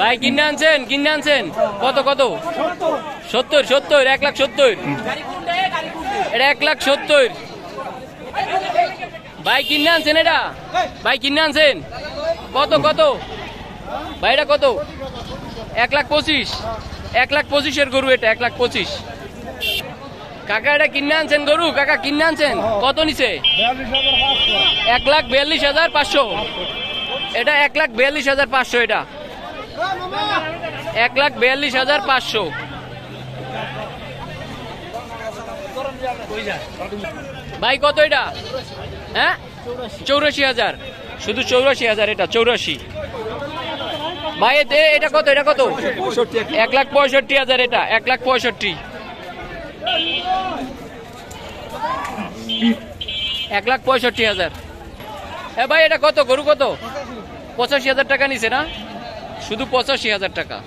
ভাই কিনে আনছেন কত কত? 70 1,70,000 এটা 1,70,000 ভাই কিনে আনছেন এটা ভাই কিনে আনছেন কত কত ভাই এটা কত? 1,25,000 1,25,000 গরু এটা 1,25,000 কাকা এটা কিনে আনছেন গরু কাকা কিনে আনছেন কত নিছে? 1,42,500 এটা 1,42,500 এটা 1,42,500 ভাই কত এটা? হ্যাঁ 84,000 শুধু 84,000 এটা 84 ভাই এটা কত? এটা কত? 1,65,000 এটা 1,65,000 1,65,000 হ্যাঁ ভাই এটা কত গরু কত? 85,000 টাকা নিছে না শুধু 85,000 টাকা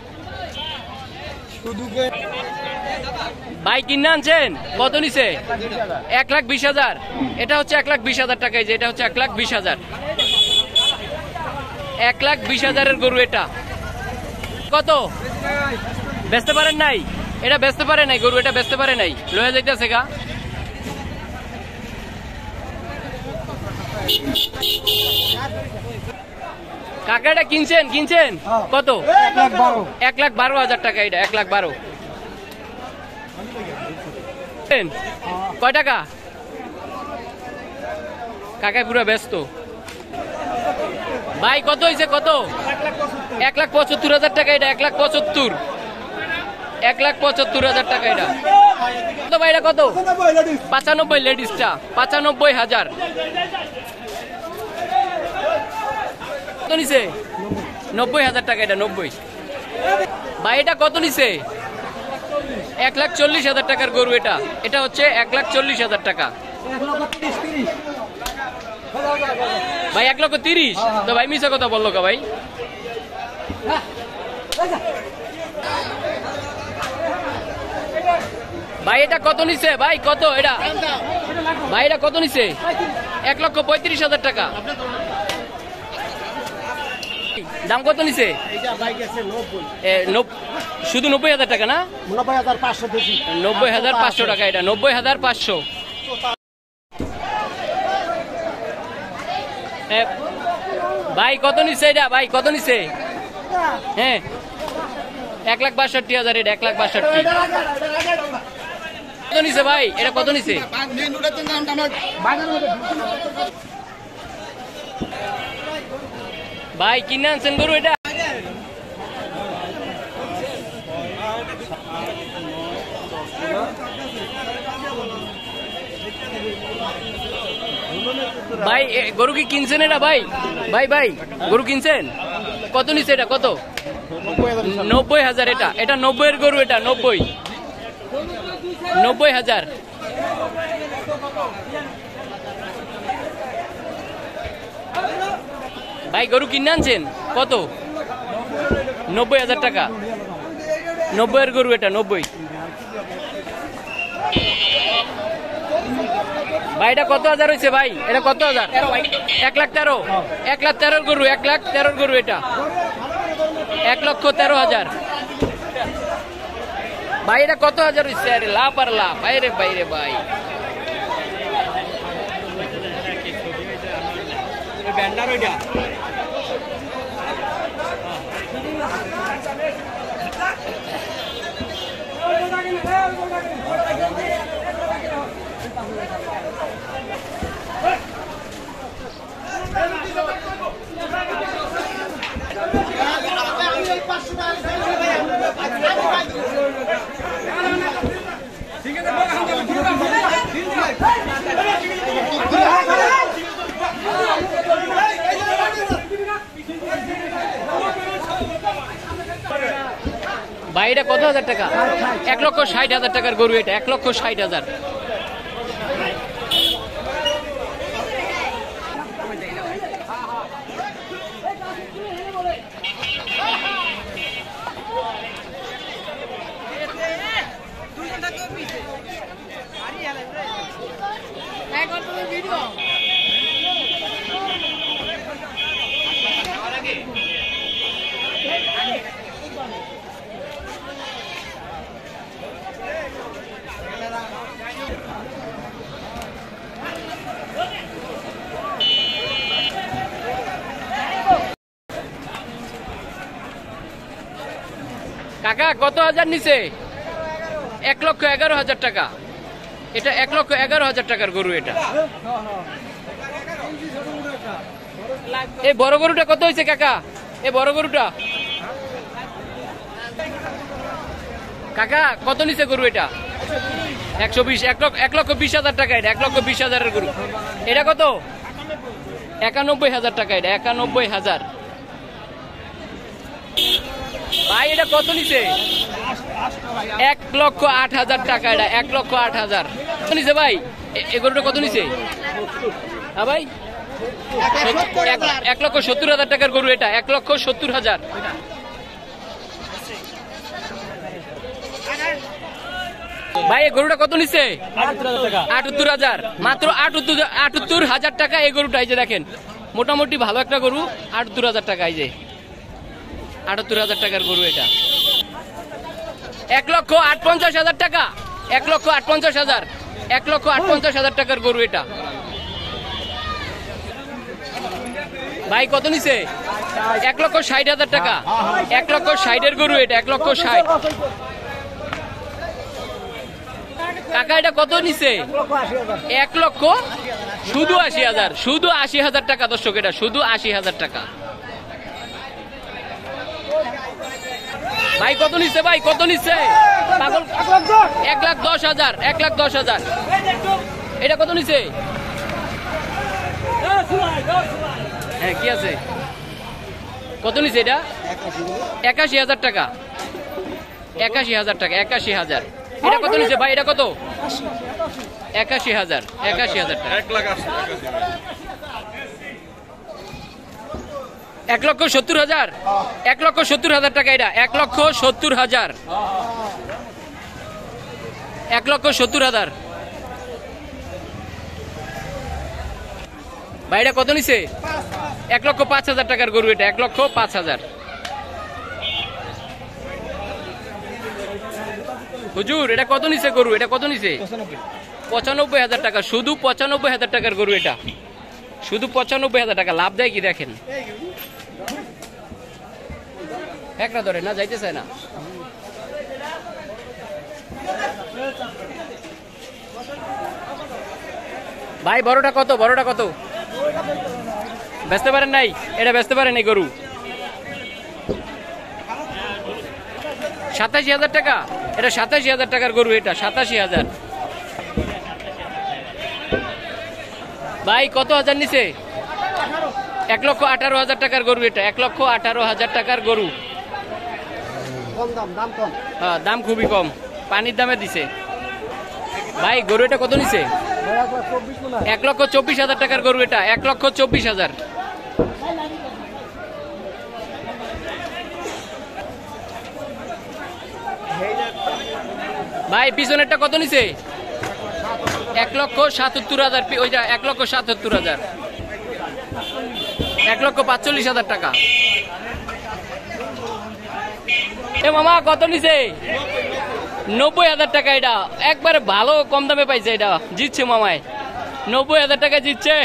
ভাই কিনে আনছেন কত নিছে? 1,20,000 এটা হচ্ছে 1,20,000 টাকা যে এটা হচ্ছে 1,20,000 1,20,000 এর গরু এটা কত? বেচতে পারেন নাই এটা বেচতে পারে নাই গরু এটা বেচতে পারে নাই লয়ে যাইতেছে গা কাকা এটা কিনছেন কত? 1,12,000 টাকা এটা 1,12,000 কয় টাকা? কাকায় পুরো ব্যস্ত ভাই কত হয়েছে কত? 1,75,000 টাকা এটা 1,75,000 টাকা এটা কত ভাই এটা কত? 95 লেডিসটা 95,000 কত নিছে? 90,000 টাকা এটা 90 ভাই এটা কত নিছে? 1,40,000 টাকার গরু এটা এটা হচ্ছে 1,40,000 টাকা ভাই 1,30,000 তো ভাই মিছা কথা বললো কা ভাই ভাই এটা কত নিছে ভাই কত এটা ভাই এটা কত নিছে? 1,35,000 টাকা দাম কত নিছে? শুধু 90,000 টাকা না 90,500 টাকা এটা 90,500 ভাই কত নিছে এটা ভাই কত নিছে? হ্যাঁ 1,62,000 এটা 1,62,000 কত নিছে ভাই এটা কত নিছে? ভাই কিনে আনছেন গরু এটা ভাই গরু কি কিনছেন এটা ভাই ভাই ভাই গরু কিনছেন কত নিছে এটা কত? 90,000 এটা এটা 90 এর গরু এটা 90,000 ভাই গরু কিনে আনছেন কত? 90,000 টাকা 90 এর গরু এটা 90 ভাই এটা কত হাজার হয়েছে ভাই এটা কত হাজার? 1,13,000 1,13,000 গরু 1,13,000 গরু এটা 1,13,000 ভাই এটা কত হাজার হয়েছে? আরে লাভ আর লাভ বাইরে বাইরে ভাই ভাই এটা কত হাজার টাকা? 1,60,000 টাকার গরু এটা 1,60,000 ভিডিও কাকা কত হাজার নিছে? 1,11,000 টাকা। এটা 1,11,000 টাকার গরু। এটা এই বড় গরুটা কত হয়েছে কাকা? এই বড় গরুটা কাকা কত নিছে গরু? এটা 120। 1,20,000 টাকা। এটা 1,20,000-এর গরু। এটা কত? 91,000 টাকা। এটা 91,000। ভাই এটা কত নিছে? 1,08,000 টাকা। এটা 1,08,000 নিছে ভাই। এই গরুটা কত নিছে? হ্যাঁ ভাই 1,70,000 টাকার গরু। এটা 1,70,000। ভাই এই গরুটা কত নিচ্ছে? 78,000। মাত্র 78,000 টাকা এই গরুটা। এই যে দেখেন মোটামুটি ভালো একটা গরু। 78,000 টাকা। এই যে 78,000 টাকার গরু। এটা 1,58,000 টাকা। 1,58,000। 1,58,000 টাকার গরু। এটা ভাই কত নিছে? 1,60,000 টাকা। 1,60,000-এর গরু। এটা 1,60,000। কাকা এটা কত নিছে? 1,00,000। শুধু 80,000। শুধু 80,000 টাকা দর্শক। এটা শুধু 80,000 টাকা। ভাই কত নিচ্ছে? ভাই কত নিচ্ছে? পাগল 1,10,000। 1,10,000। এটা কত নিচ্ছে? হ্যাঁ কি আছে? কত নিচ্ছে এটা? 81,000 টাকা। 81,000 টাকা। 81,000। এটা কত নিচ্ছে ভাই? এটা কত? 81,000। 81,000 টাকা। 1,70,000। 1,70,000 টাকা। এটা 1,70,000। 1,70,000। ভাই এটা কত নিছে? 1,05,000 টাকার গরু। এটা 1,05,000। হুজুর এটা কত নিছে গরু? এটা কত নিছে? 95,000 টাকা। শুধু 95,000 টাকার গরু। এটা শুধু 95,000 টাকা। লাভ দেয় কি দেখেন। একটা ধরে না যাইতে চায় না। ভাই বড়টা কত? বড়টা কত? বেচতে পারেন নাই? এটা বেচতে পারেন এই গরু 87,000 টাকা। এটা 87,000 টাকার গরু। এটা 87,000। ভাই কত হাজার নিছে? 1,18,000 টাকার গরু। এটা 1,18,000 টাকার গরু। হ্যাঁ দাম খুবই কম। পানির দামে দিছে। ভাই গরু এটা কত নিছে? 1,24,000 টাকার গরু। এটা 1,24,000। ভাই পিছনেরটা কত নিছে? 1,77,000। ওইটা 1,77,000। 1,45,000 টাকা। এ মামা কত নিছে? 90,000 টাকা। এটা একবারে ভালো কম দামে পাইছে। এটা জিতছে মামায়। 90,000 টাকা জিতছে।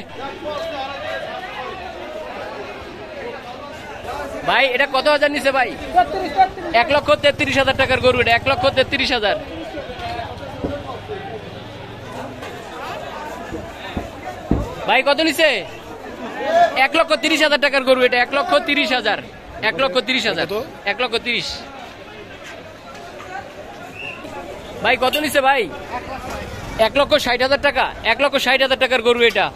ভাই এটা কত হাজার নিছে ভাই? 1,33,000 টাকার গরু। এটা 1,33,000। ভাই কত নিছে? 1,30,000 টাকার গরু। এটা 1,30,000। 1,30,000। 1,30,000। ভাই কত নিছে ভাই? 1,60,000 টাকা। 1,60,000 টাকার গরু। এটা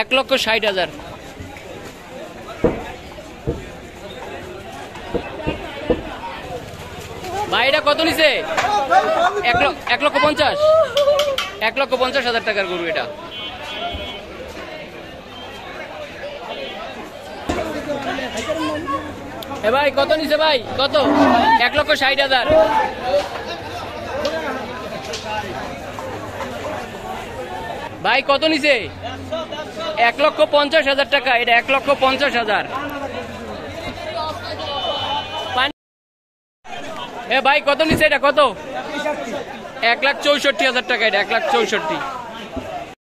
1,60,000। ভাই এটা কত নিছে? 1,50,000। 1,50,000 টাকার গরু। এটা এ ভাই কত নিছে ভাই? কত? 1,60,000। ভাই কত নিছে? 1,50,000 টাকা। এটা 1,50,000। এ ভাই কত নিচ্ছে এটা, কত? 1,64,000 টাকা এটা, 1,64,000।